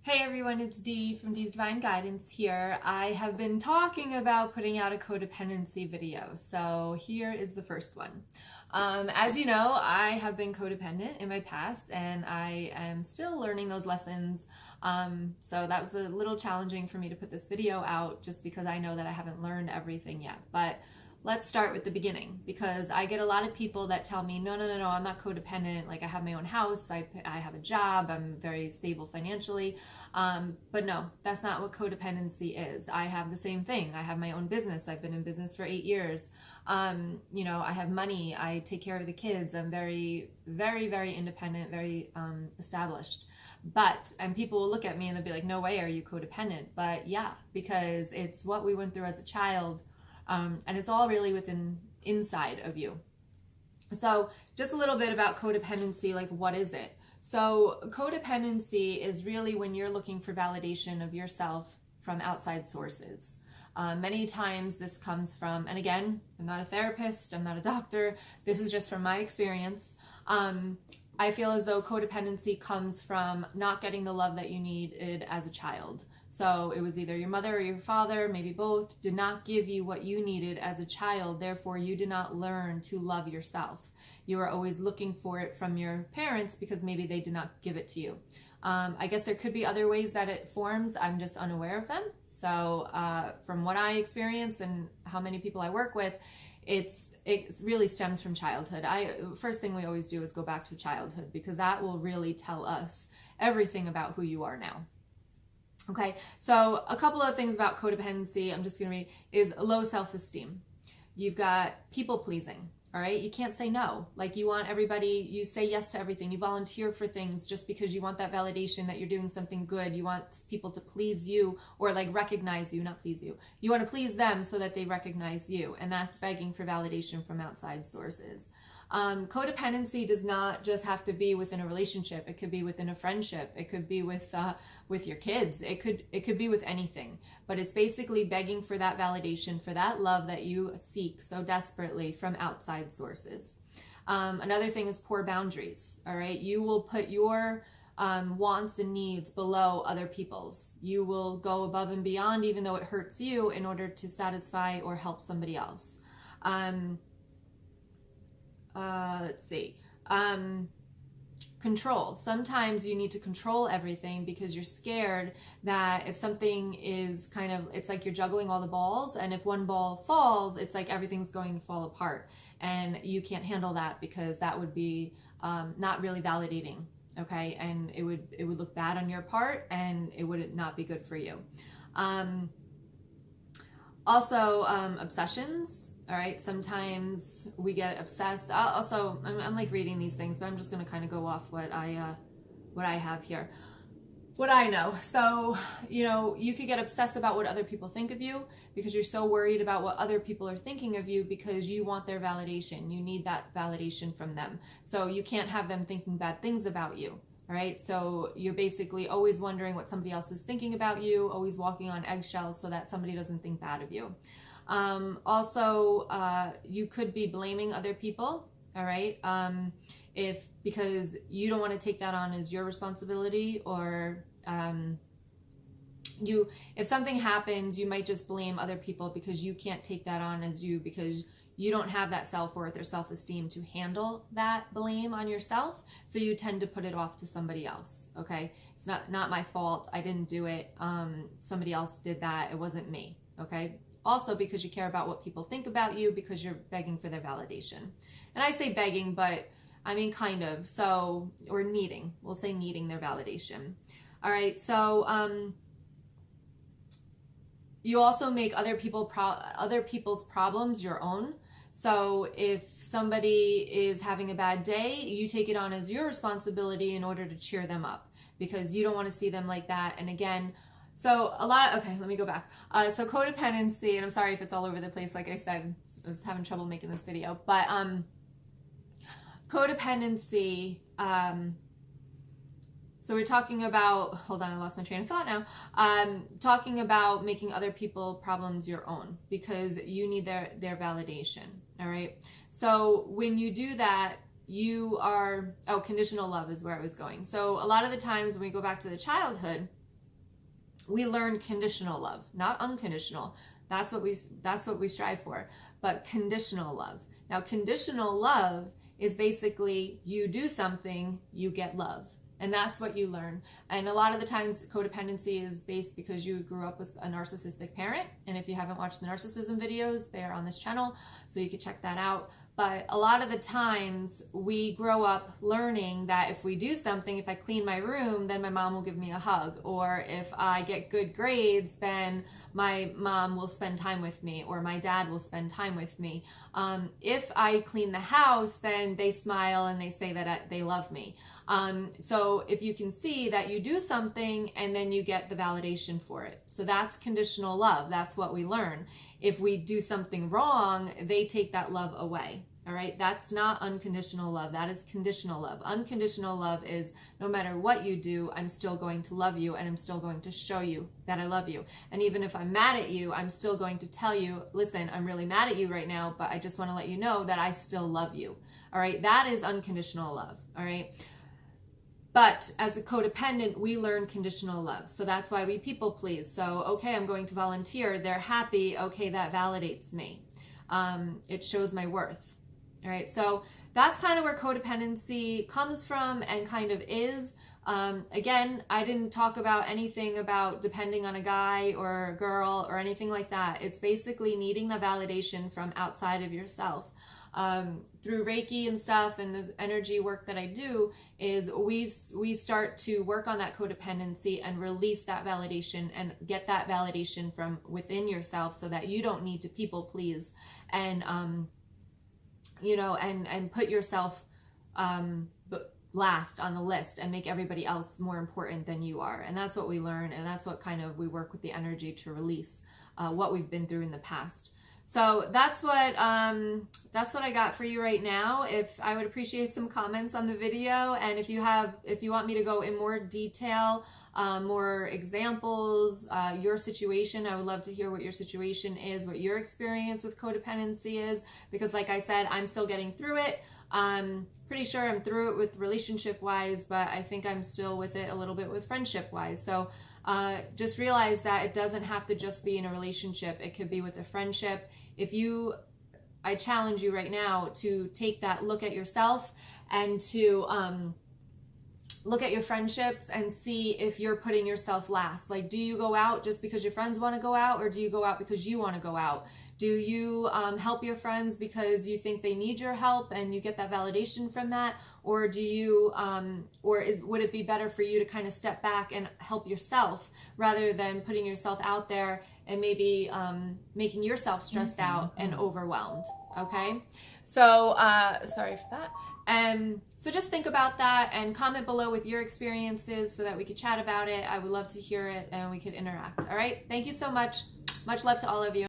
Hey everyone, it's Dee from Dee's Divine Guidance here. I have been talking about putting out a codependency video, so here is the first one. As you know, I have been codependent in my past and I am still learning those lessons. So that was a little challenging for me to put this video out just because I know that I haven't learned everything yet. But let's start with the beginning, because I get a lot of people that tell me, no, I'm not codependent. Like, I have my own house, I have a job, I'm very stable financially. But no, that's not what codependency is. I have the same thing. I have my own business. I've been in business for 8 years. I have money. I take care of the kids. I'm very, very independent, very established. And people will look at me and they'll be like, no way are you codependent? But yeah, because it's what we went through as a child. And it's all really inside of you. So just a little bit about codependency, like what is it? So codependency is really when you're looking for validation of yourself from outside sources. Many times this comes from, and again, I'm not a therapist, I'm not a doctor, this is just from my experience. I feel as though codependency comes from not getting the love that you needed as a child. So it was either your mother or your father, maybe both, did not give you what you needed as a child. Therefore, you did not learn to love yourself. You were always looking for it from your parents because maybe they did not give it to you. I guess there could be other ways that it forms. I'm just unaware of them. So from what I experience and how many people I work with, it really stems from childhood. First thing we always do is go back to childhood, because that will really tell us everything about who you are now. Okay, so a couple of things about codependency I'm just going to read is low self-esteem. You've got people pleasing, all right? You can't say no. Like, you want everybody, you say yes to everything. You volunteer for things just because you want that validation that you're doing something good. You want people to please you, or like recognize you, not please you. You want to please them so that they recognize you, and that's begging for validation from outside sources. Codependency does not just have to be within a relationship. It could be within a friendship. It could be with your kids. It could be with anything. But it's basically begging for that validation, for that love that you seek so desperately from outside sources. Another thing is poor boundaries. All right, you will put your wants and needs below other people's. You will go above and beyond, even though it hurts you, in order to satisfy or help somebody else. Let's see. Control. Sometimes you need to control everything because you're scared that if something is it's like you're juggling all the balls, and if one ball falls, it's like everything's going to fall apart, and you can't handle that because that would be not really validating. Okay, and it would look bad on your part, and it would not be good for you. Also, obsessions. All right, sometimes we get obsessed. Also, I'm like reading these things, but I'm just going to kind of go off what I have here, what I know. So, you could get obsessed about what other people think of you because you're so worried about what other people are thinking of you, because you want their validation. You need that validation from them. So you can't have them thinking bad things about you. All right, so you're basically always wondering what somebody else is thinking about you, always walking on eggshells so that somebody doesn't think bad of you. You could be blaming other people, all right? Because you don't want to take that on as your responsibility, or if something happens, you might just blame other people because you can't take that on as you, because you don't have that self-worth or self-esteem to handle that blame on yourself. So you tend to put it off to somebody else. Okay, it's not my fault. I didn't do it. Somebody else did that. It wasn't me. Okay. Also, because you care about what people think about you, because you're begging for their validation. And I say begging, but I mean kind of. So, or needing. We'll say needing their validation. All right. So, you also make other people's problems your own. So if somebody is having a bad day, you take it on as your responsibility in order to cheer them up, because you don't want to see them like that. And again, okay, let me go back. So codependency, and I'm sorry if it's all over the place, like I said, I was having trouble making this video, but codependency, so we're talking about, hold on, I lost my train of thought now, talking about making other people problems your own because you need their validation, all right? So when you do that, conditional love is where I was going. So a lot of the times when we go back to the childhood, we learn conditional love, not unconditional. That's what we strive for, but conditional love. Now, conditional love is basically you do something, you get love. And that's what you learn. And a lot of the times codependency is based because you grew up with a narcissistic parent. And if you haven't watched the narcissism videos, they are on this channel, so you can check that out. But a lot of the times we grow up learning that if we do something, if I clean my room, then my mom will give me a hug. Or if I get good grades, then my mom will spend time with me, or my dad will spend time with me. If I clean the house, then they smile and they say that they love me. So if you can see that you do something and then you get the validation for it. So that's conditional love. That's what we learn. If we do something wrong, they take that love away. All right. That's not unconditional love. That is conditional love. Unconditional love is no matter what you do, I'm still going to love you and I'm still going to show you that I love you. And even if I'm mad at you, I'm still going to tell you, listen, I'm really mad at you right now, but I just want to let you know that I still love you. All right. That is unconditional love. All right. But as a codependent, we learn conditional love. So that's why we people please. So, okay, I'm going to volunteer. They're happy. Okay, that validates me. It shows my worth. All right. So that's kind of where codependency comes from and kind of is. Again, I didn't talk about anything about depending on a guy or a girl or anything like that. It's basically needing the validation from outside of yourself. Through Reiki and stuff and the energy work that I do is we start to work on that codependency and release that validation and get that validation from within yourself so that you don't need to people please and, and put yourself, last on the list and make everybody else more important than you are. And that's what we learn. And that's what kind of we work with the energy to release, what we've been through in the past. So that's what I got for you right now. If I would appreciate some comments on the video, and if you want me to go in more detail, more examples, your situation, I would love to hear what your situation is, what your experience with codependency is, because like I said, I'm still getting through it. Pretty sure I'm through it with relationship wise, but I think I'm still with it a little bit with friendship wise. So just realize that it doesn't have to just be in a relationship. It could be with a friendship. I challenge you right now to take that look at yourself and to look at your friendships and see if you're putting yourself last. Like, do you go out just because your friends want to go out, or do you go out because you want to go out? Do you help your friends because you think they need your help and you get that validation from that? Or do you, would it be better for you to kind of step back and help yourself rather than putting yourself out there and maybe making yourself stressed out and overwhelmed? Okay. So, sorry for that. So just think about that and comment below with your experiences so that we could chat about it. I would love to hear it and we could interact. All right. Thank you so much. Much love to all of you.